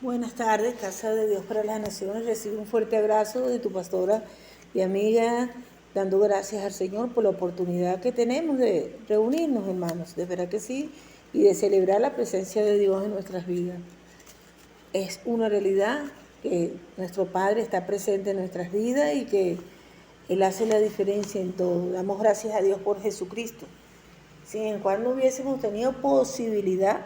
Buenas tardes, Casa de Dios para las Naciones. Recibe un fuerte abrazo de tu pastora y amiga, dando gracias al Señor por la oportunidad que tenemos de reunirnos, hermanos, de verdad que sí, y de celebrar la presencia de Dios en nuestras vidas. Es una realidad que nuestro Padre está presente en nuestras vidas y que Él hace la diferencia en todo. Damos gracias a Dios por Jesucristo. Si en cual no hubiésemos tenido posibilidad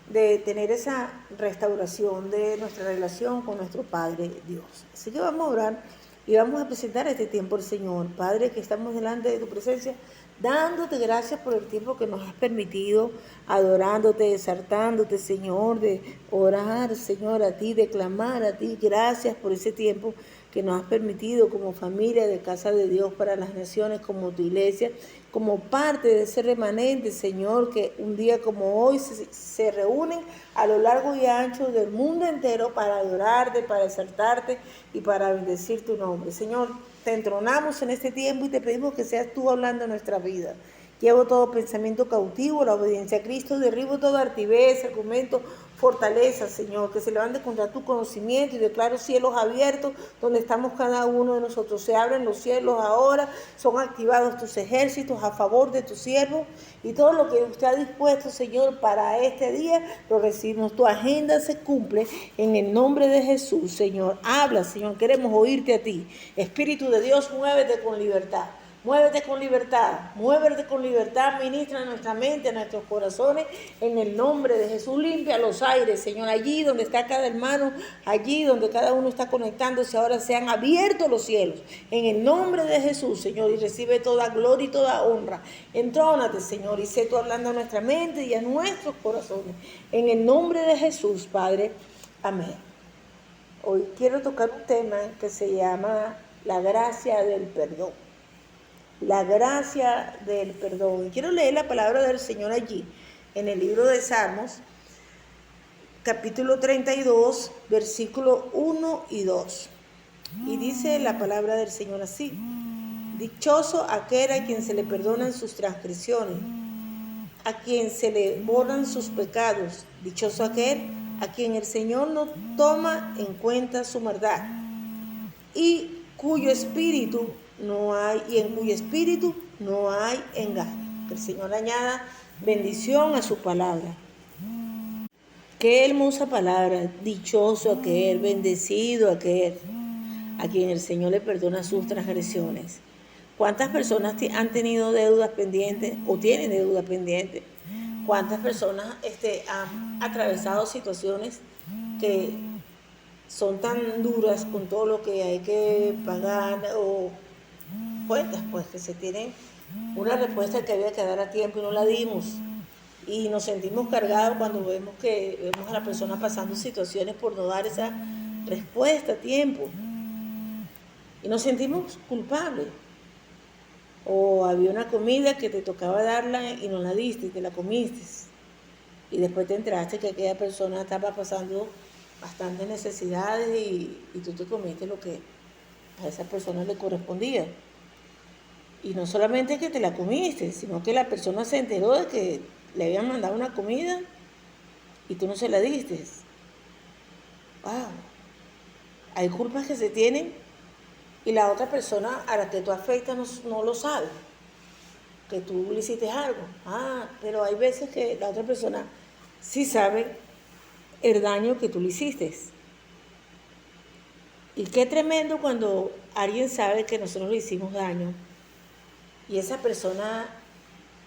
de tener esa restauración de nuestra relación con nuestro Padre Dios. Así que vamos a orar y vamos a presentar este tiempo al Señor. Padre, que estamos delante de tu presencia, dándote gracias por el tiempo que nos has permitido, adorándote, exaltándote, Señor, de orar, Señor, a ti, de clamar a ti. Gracias por ese tiempo que nos has permitido como familia de Casa de Dios para las Naciones, como tu iglesia, como parte de ese remanente, Señor, que un día como hoy se reúnen a lo largo y ancho del mundo entero para adorarte, para exaltarte y para bendecir tu nombre. Señor, te entronamos en este tiempo y te pedimos que seas tú hablando en nuestra vida. Llevo todo pensamiento cautivo, la obediencia a Cristo, derribo toda altivez, argumento, fortaleza, Señor, que se levante contra tu conocimiento y declaro cielos abiertos donde estamos cada uno de nosotros. Se abren los cielos ahora, son activados tus ejércitos a favor de tu siervo y todo lo que usted ha dispuesto, Señor, para este día, lo recibimos. Tu agenda se cumple en el nombre de Jesús, Señor. Habla, Señor, queremos oírte a ti. Espíritu de Dios, muévete con libertad. Muévete con libertad, ministra en nuestra mente, en nuestros corazones, en el nombre de Jesús. Limpia los aires, Señor, allí donde está cada hermano, allí donde cada uno está conectándose, ahora sean abiertos los cielos, en el nombre de Jesús, Señor, y recibe toda gloria y toda honra. Entrónate, Señor, y sé tú hablando a nuestra mente y a nuestros corazones, en el nombre de Jesús, Padre, amén. Hoy quiero tocar un tema que se llama la gracia del perdón. La gracia del perdón. Y quiero leer la palabra del Señor allí, en el libro de Salmos, capítulo 32, versículos 1 y 2. Y dice la palabra del Señor así: dichoso aquel a quien se le perdonan sus transgresiones, a quien se le borran sus pecados. Dichoso aquel a quien el Señor no toma en cuenta su maldad y cuyo espíritu no hay, y en cuyo espíritu no hay engaño. Que el Señor añada bendición a su palabra. Qué hermosa palabra. Dichoso aquel, bendecido aquel a quien el Señor le perdona sus transgresiones. ¿Cuántas personas han tenido deudas pendientes o tienen deudas pendientes? ¿Cuántas personas han atravesado situaciones que son tan duras con todo lo que hay que pagar o cuentas, pues que se tienen una respuesta que había que dar a tiempo y no la dimos? Y nos sentimos cargados cuando vemos a la persona pasando situaciones por no dar esa respuesta a tiempo. Y nos sentimos culpables. O había una comida que te tocaba darla y no la diste y te la comiste. Y después te enteraste que aquella persona estaba pasando bastantes necesidades y tú te comiste lo que a esa persona le correspondía. Y no solamente que te la comiste, sino que la persona se enteró de que le habían mandado una comida y tú no se la diste. ¡Wow! Hay culpas que se tienen y la otra persona a la que tú afectas no lo sabe, que tú le hiciste algo. Pero hay veces que la otra persona sí sabe el daño que tú le hiciste. Y qué tremendo cuando alguien sabe que nosotros le hicimos daño y esa persona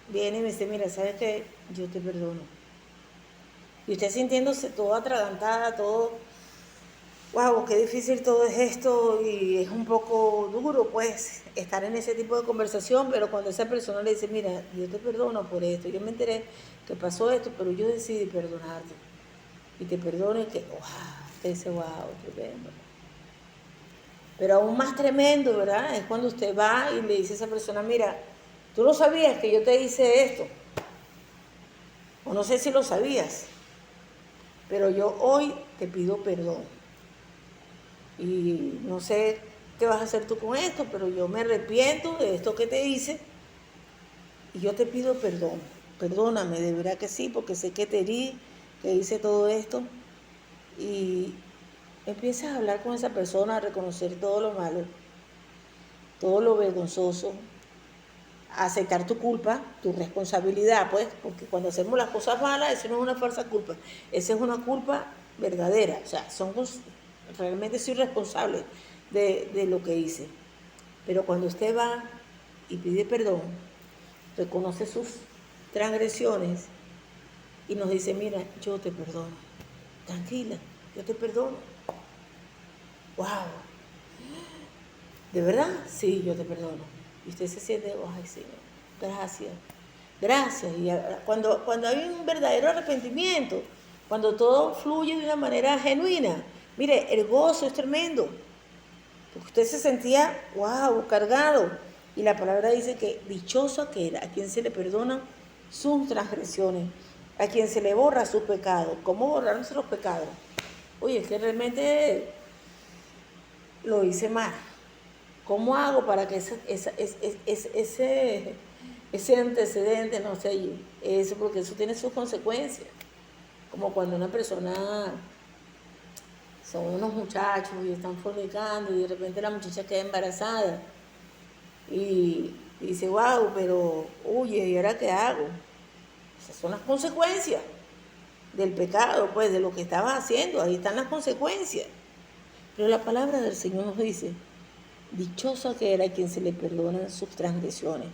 viene y me dice: mira, ¿sabes qué? Yo te perdono. Y usted sintiéndose toda atragantada, todo, wow, qué difícil todo es esto, y es un poco duro pues estar en ese tipo de conversación, pero cuando esa persona le dice: mira, yo te perdono por esto, yo me enteré que pasó esto, pero yo decidí perdonarte y te perdono, y que wow, te dice: wow, tremendo. Pero aún más tremendo, ¿verdad? Es cuando usted va y le dice a esa persona: mira, tú no sabías que yo te hice esto, o no sé si lo sabías, pero yo hoy te pido perdón. Y no sé qué vas a hacer tú con esto, pero yo me arrepiento de esto que te hice y yo te pido perdón. Perdóname, de verdad que sí, porque sé que te herí, que hice todo esto. y empiezas a hablar con esa persona, a reconocer todo lo malo, todo lo vergonzoso, a aceptar tu culpa, tu responsabilidad, pues, porque cuando hacemos las cosas malas, eso no es una falsa culpa, esa es una culpa verdadera, o sea, realmente soy responsable de lo que hice. Pero cuando usted va y pide perdón, reconoce sus transgresiones y nos dice, mira, yo te perdono, tranquila, yo te perdono. ¡Wow! ¿De verdad? Sí, yo te perdono. Y usted se siente, ay, Señor, gracias, gracias. Y cuando hay un verdadero arrepentimiento, cuando todo fluye de una manera genuina, mire, el gozo es tremendo. Porque usted se sentía, wow, cargado. Y la palabra dice que dichoso aquel a quien se le perdonan sus transgresiones, a quien se le borra sus pecados. ¿Cómo borrar nuestros pecados? Oye, es que realmente lo hice mal. ¿Cómo hago para que ese antecedente no se eso? Porque eso tiene sus consecuencias. Como cuando una persona, son unos muchachos y están fornicando y de repente la muchacha queda embarazada y dice, wow, pero oye, ¿y ahora qué hago? Esas son las consecuencias del pecado, pues, de lo que estabas haciendo. Ahí están las consecuencias. Pero la palabra del Señor nos dice, dichoso aquel a quien se le perdonan sus transgresiones,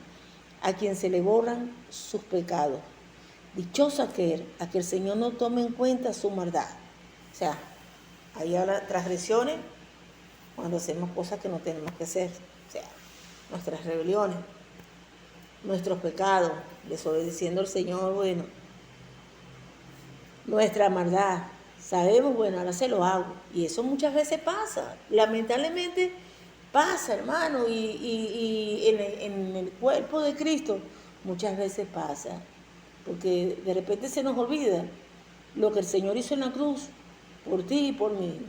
a quien se le borran sus pecados. Dichoso aquel a que el Señor no tome en cuenta su maldad. O sea, ahí habla transgresiones cuando hacemos cosas que no tenemos que hacer. O sea, nuestras rebeliones, nuestros pecados, desobedeciendo al Señor, bueno, nuestra maldad. Sabemos, bueno, ahora se lo hago. Y eso muchas veces pasa. Lamentablemente pasa, hermano. Y en el cuerpo de Cristo muchas veces pasa. Porque de repente se nos olvida lo que el Señor hizo en la cruz por ti y por mí.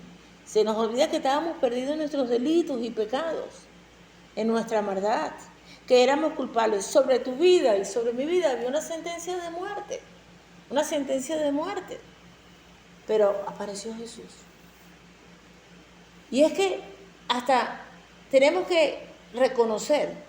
Se nos olvida que estábamos perdidos en nuestros delitos y pecados, en nuestra maldad, que éramos culpables. Sobre tu vida y sobre mi vida había una sentencia de muerte. Una sentencia de muerte. Pero apareció Jesús. Y es que hasta tenemos que reconocer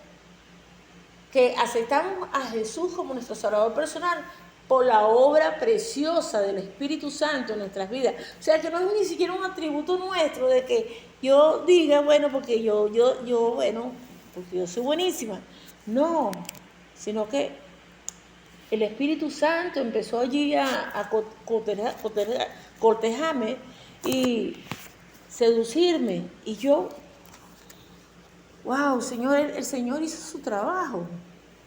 que aceptamos a Jesús como nuestro Salvador personal por la obra preciosa del Espíritu Santo en nuestras vidas. O sea, que no es ni siquiera un atributo nuestro de que yo diga, bueno, porque bueno, porque yo soy buenísima. No, sino que el Espíritu Santo empezó allí a cortejarme y seducirme. Y yo, wow, Señor, el Señor hizo su trabajo,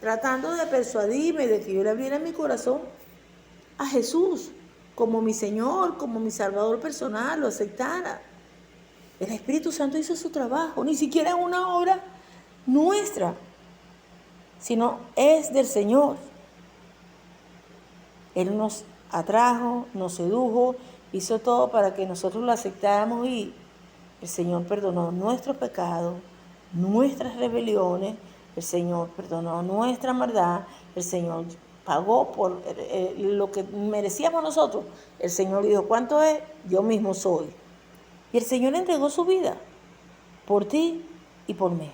tratando de persuadirme de que yo le abriera mi corazón a Jesús como mi Señor, como mi Salvador personal, lo aceptara. El Espíritu Santo hizo su trabajo, ni siquiera es una obra nuestra, sino es del Señor. Él nos atrajo, nos sedujo, hizo todo para que nosotros lo aceptáramos y el Señor perdonó nuestros pecados, nuestras rebeliones, el Señor perdonó nuestra maldad, el Señor pagó por lo que merecíamos nosotros. El Señor dijo, ¿cuánto es? Yo mismo soy. Y el Señor entregó su vida por ti y por mí.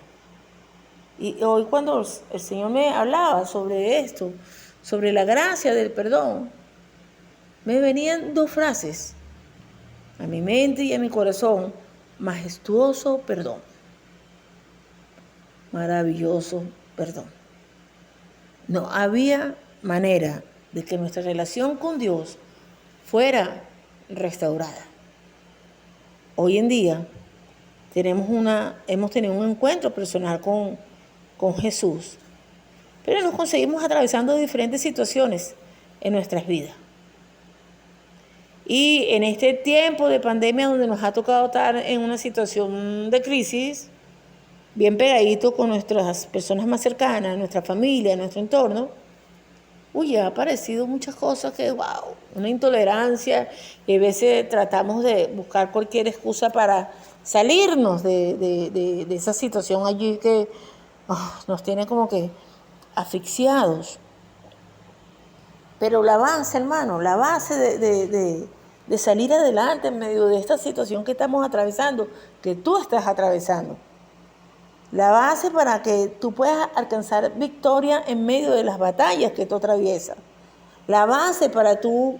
Y hoy cuando el Señor me hablaba sobre esto, sobre la gracia del perdón, me venían dos frases a mi mente y a mi corazón. Majestuoso perdón. Maravilloso perdón. No había manera de que nuestra relación con Dios fuera restaurada. Hoy en día hemos tenido un encuentro personal con Jesús, pero nos conseguimos atravesando diferentes situaciones en nuestras vidas. Y en este tiempo de pandemia donde nos ha tocado estar en una situación de crisis, bien pegadito con nuestras personas más cercanas, nuestra familia, nuestro entorno, ha aparecido muchas cosas que, wow, una intolerancia, y a veces tratamos de buscar cualquier excusa para salirnos de esa situación allí que nos tiene como que asfixiados. Pero la base, hermano, la base de salir adelante en medio de esta situación que estamos atravesando, que tú estás atravesando. La base para que tú puedas alcanzar victoria en medio de las batallas que tú atraviesas. La base para tú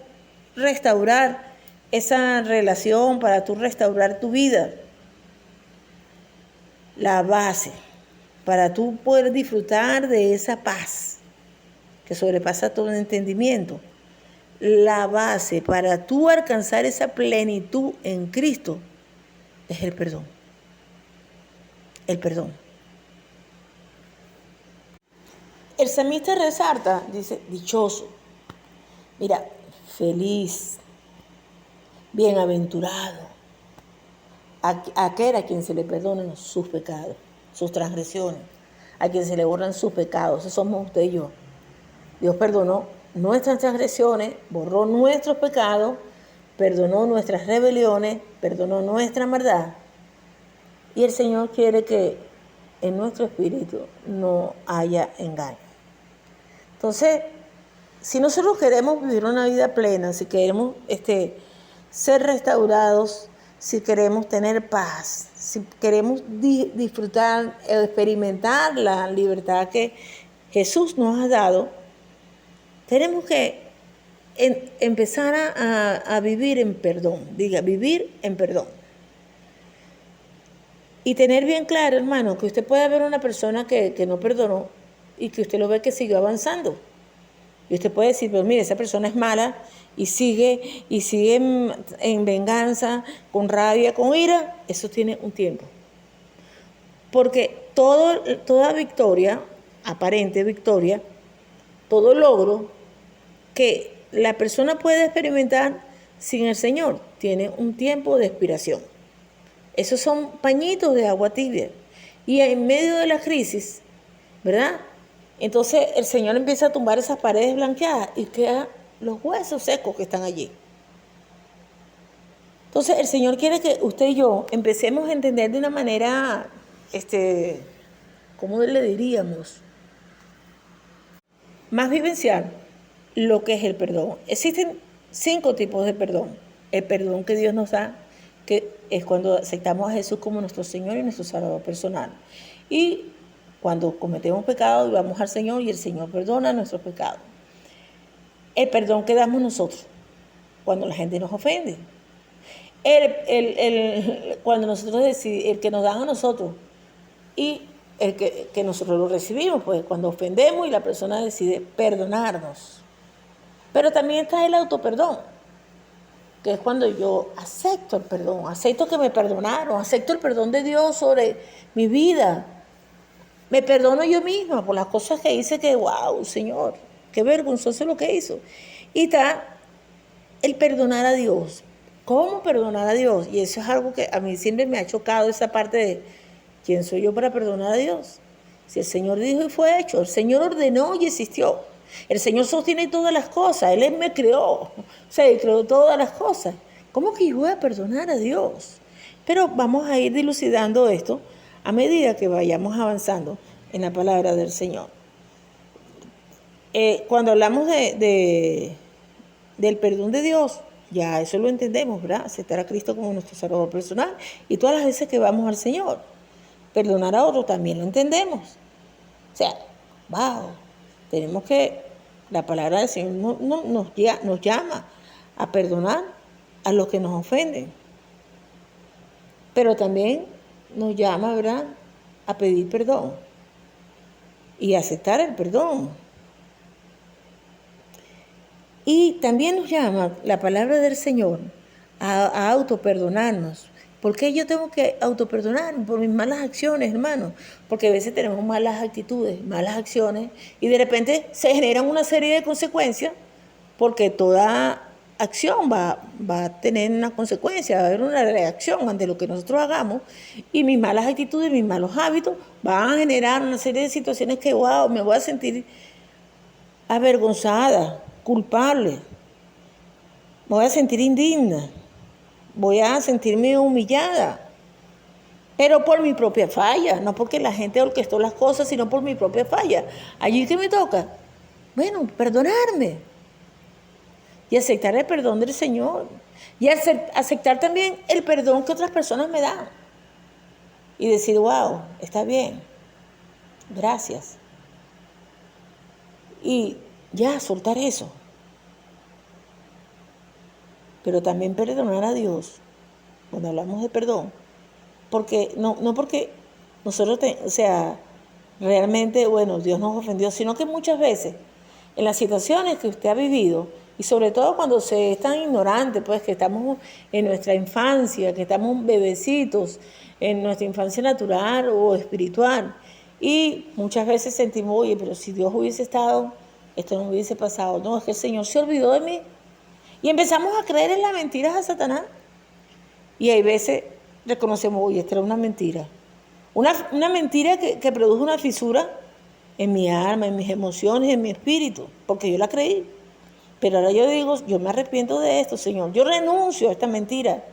restaurar esa relación, para tú restaurar tu vida. La base para tú poder disfrutar de esa paz que sobrepasa todo entendimiento. La base para tú alcanzar esa plenitud en Cristo es el perdón. El perdón. El salmista resalta, dice, dichoso. Mira, feliz, bienaventurado, aquel a quien se le perdonan sus pecados, sus transgresiones, a quien se le borran sus pecados. Esos somos usted y yo. Dios perdonó nuestras transgresiones, borró nuestros pecados, perdonó nuestras rebeliones, perdonó nuestra maldad. Y el Señor quiere que en nuestro espíritu no haya engaño. Entonces, si nosotros queremos vivir una vida plena, si queremos ser restaurados, si queremos tener paz, si queremos disfrutar, experimentar la libertad que Jesús nos ha dado, tenemos que empezar a vivir en perdón. Diga, vivir en perdón. Y tener bien claro, hermano, que usted puede ver una persona que no perdonó y que usted lo ve que siguió avanzando. Y usted puede decir, pero mire, esa persona es mala y sigue en venganza, con rabia, con ira. Eso tiene un tiempo. Porque toda victoria, aparente victoria, todo logro que la persona puede experimentar sin el Señor, tiene un tiempo de expiración. Esos son pañitos de agua tibia. Y en medio de la crisis, ¿verdad? Entonces el Señor empieza a tumbar esas paredes blanqueadas y quedan los huesos secos que están allí. Entonces el Señor quiere que usted y yo empecemos a entender de una manera, ¿cómo le diríamos? Más vivencial lo que es el perdón. Existen 5 tipos de perdón. El perdón que Dios nos da, que es cuando aceptamos a Jesús como nuestro Señor y nuestro Salvador personal. Y cuando cometemos pecado y vamos al Señor y el Señor perdona nuestros pecados. El perdón que damos nosotros cuando la gente nos ofende. Cuando nosotros decidimos, el que nos dan a nosotros y el que nosotros lo recibimos, pues cuando ofendemos y la persona decide perdonarnos. Pero también está el autoperdón, que es cuando yo acepto el perdón, acepto que me perdonaron, acepto el perdón de Dios sobre mi vida. Me perdono yo misma por las cosas que hice que, wow, Señor, qué vergonzoso lo que hizo. Y está el perdonar a Dios. ¿Cómo perdonar a Dios? Y eso es algo que a mí siempre me ha chocado, esa parte de ¿quién soy yo para perdonar a Dios? Si el Señor dijo y fue hecho, el Señor ordenó y existió. El Señor sostiene todas las cosas, Él me creó, o sea, Él creó todas las cosas. ¿Cómo que yo voy a perdonar a Dios? Pero vamos a ir dilucidando esto a medida que vayamos avanzando en la palabra del Señor. Cuando hablamos del perdón de Dios, ya eso lo entendemos, ¿verdad? Aceptar a Cristo como nuestro Salvador personal y todas las veces que vamos al Señor. Perdonar a otro también lo entendemos. O sea, wow, tenemos que, la palabra del Señor nos llama a perdonar a los que nos ofenden. Pero también nos llama, ¿verdad?, a pedir perdón y aceptar el perdón. Y también nos llama la palabra del Señor a autoperdonarnos. ¿Por qué yo tengo que autoperdonarme? Por mis malas acciones, hermano. Porque a veces tenemos malas actitudes, malas acciones, y de repente se generan una serie de consecuencias, porque toda acción va a tener una consecuencia, va a haber una reacción ante lo que nosotros hagamos, y mis malas actitudes, mis malos hábitos van a generar una serie de situaciones que, wow, me voy a sentir avergonzada, culpable, me voy a sentir indigna, voy a sentirme humillada, pero por mi propia falla, no porque la gente orquestó las cosas, sino por mi propia falla. Allí que me toca, bueno, perdonarme y aceptar el perdón del Señor. Y aceptar también el perdón que otras personas me dan. Y decir, wow, está bien, gracias. Y ya, soltar eso. Pero también perdonar a Dios, cuando hablamos de perdón. Porque no porque nosotros, realmente, bueno, Dios nos ofendió, sino que muchas veces, en las situaciones que usted ha vivido, y sobre todo cuando se es tan ignorante, pues que estamos en nuestra infancia, que estamos bebecitos, en nuestra infancia natural o espiritual, y muchas veces sentimos, oye, pero si Dios hubiese estado, esto no hubiese pasado. No, es que el Señor se olvidó de mí. Y empezamos a creer en las mentiras de Satanás. Y hay veces reconocemos, oye, esta era una mentira. Una mentira que produjo una fisura en mi alma, en mis emociones, en mi espíritu, porque yo la creí. Pero ahora yo digo, yo me arrepiento de esto, Señor. Yo renuncio a esta mentira.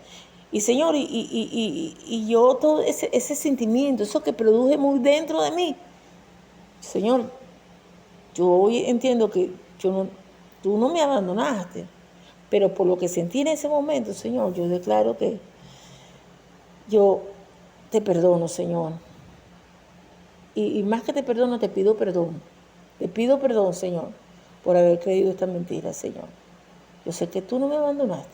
Y Señor, y yo todo ese sentimiento, eso que produje muy dentro de mí, Señor, yo hoy entiendo que tú no me abandonaste, pero por lo que sentí en ese momento, Señor, yo declaro que yo te perdono, Señor. Y más que te perdono, te pido perdón. Te pido perdón, Señor, por haber creído esta mentira, Señor. Yo sé que tú no me abandonaste.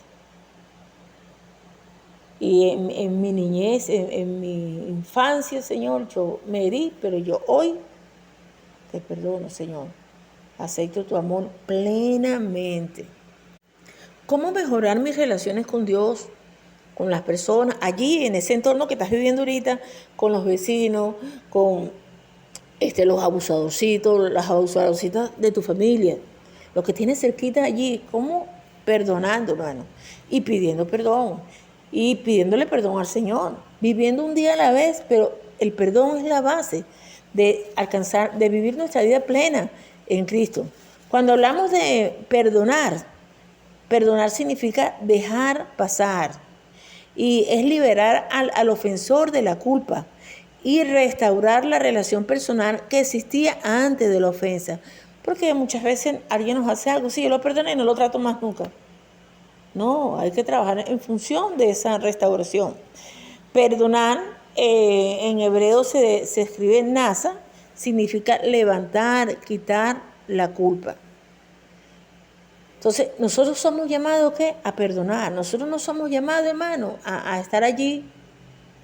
Y en mi niñez, en mi infancia, Señor, yo me herí, pero yo hoy te perdono, Señor. Acepto tu amor plenamente. ¿Cómo mejorar mis relaciones con Dios, con las personas, allí en ese entorno que estás viviendo ahorita, con los vecinos, con los abusadorcitos, las abusadorcitas de tu familia, lo que tienes cerquita allí? ¿Cómo? Perdonando, hermano, y pidiendo perdón, y pidiéndole perdón al Señor, viviendo un día a la vez, pero el perdón es la base de alcanzar, de vivir nuestra vida plena en Cristo. Cuando hablamos de perdonar significa dejar pasar, y es liberar al ofensor de la culpa y restaurar la relación personal que existía antes de la ofensa. Porque muchas veces alguien nos hace algo, sí, yo lo perdoné y no lo trato más nunca. No, hay que trabajar en función de esa restauración. Perdonar, en hebreo se escribe nasa, significa levantar, quitar la culpa. Entonces, nosotros somos llamados, ¿qué? A perdonar. Nosotros no somos llamados, hermano, a estar allí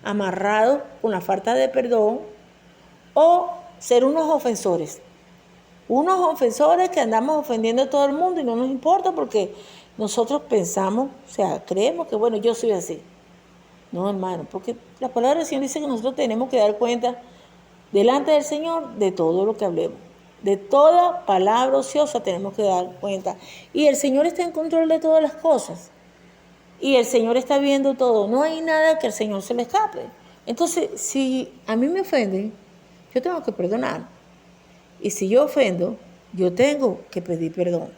amarrados con la falta de perdón o ser unos ofensores. Unos ofensores que andamos ofendiendo a todo el mundo y no nos importa porque nosotros pensamos, creemos que, bueno, yo soy así. No, hermano, porque la palabra del Señor dice que nosotros tenemos que dar cuenta delante del Señor de todo lo que hablemos. De toda palabra ociosa tenemos que dar cuenta. Y el Señor está en control de todas las cosas. Y el Señor está viendo todo. No hay nada que al Señor se le escape. Entonces, si a mí me ofenden, yo tengo que perdonar. Y si yo ofendo, yo tengo que pedir perdón.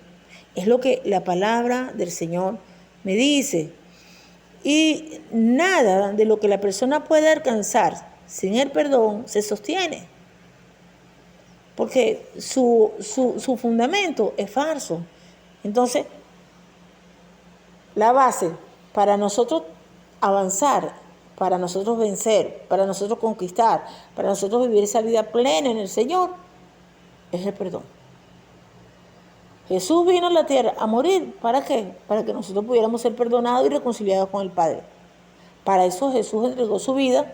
Es lo que la palabra del Señor me dice. Y nada de lo que la persona puede alcanzar sin el perdón se sostiene. Porque su fundamento es falso. Entonces, la base para nosotros avanzar, para nosotros vencer, para nosotros conquistar, para nosotros vivir esa vida plena en el Señor, es el perdón. Jesús vino a la tierra a morir. ¿Para qué? Para que nosotros pudiéramos ser perdonados y reconciliados con el Padre. Para eso Jesús entregó su vida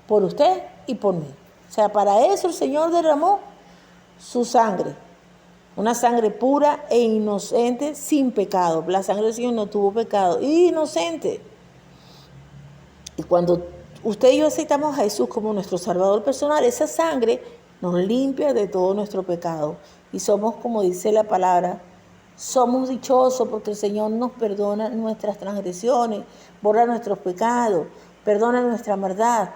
por usted y por mí. Para eso el Señor derramó su sangre. Una sangre pura e inocente, sin pecado. La sangre del Señor no tuvo pecado. Inocente. Y cuando usted y yo aceptamos a Jesús como nuestro Salvador personal, esa sangre nos limpia de todo nuestro pecado. Y somos, como dice la palabra, somos dichosos porque el Señor nos perdona nuestras transgresiones, borra nuestros pecados, perdona nuestra maldad.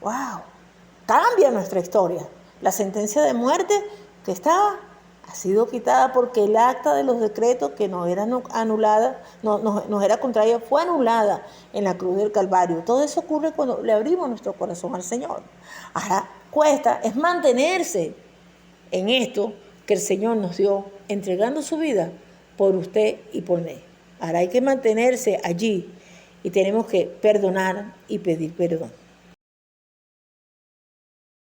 ¡Wow! Cambia nuestra historia. La sentencia de muerte que estaba ha sido quitada porque el acta de los decretos que nos era anulada, nos era contraria, fue anulada en la cruz del Calvario. Todo eso ocurre cuando le abrimos nuestro corazón al Señor. Ahora cuesta es mantenerse en esto que el Señor nos dio, entregando su vida por usted y por mí. Ahora hay que mantenerse allí y tenemos que perdonar y pedir perdón.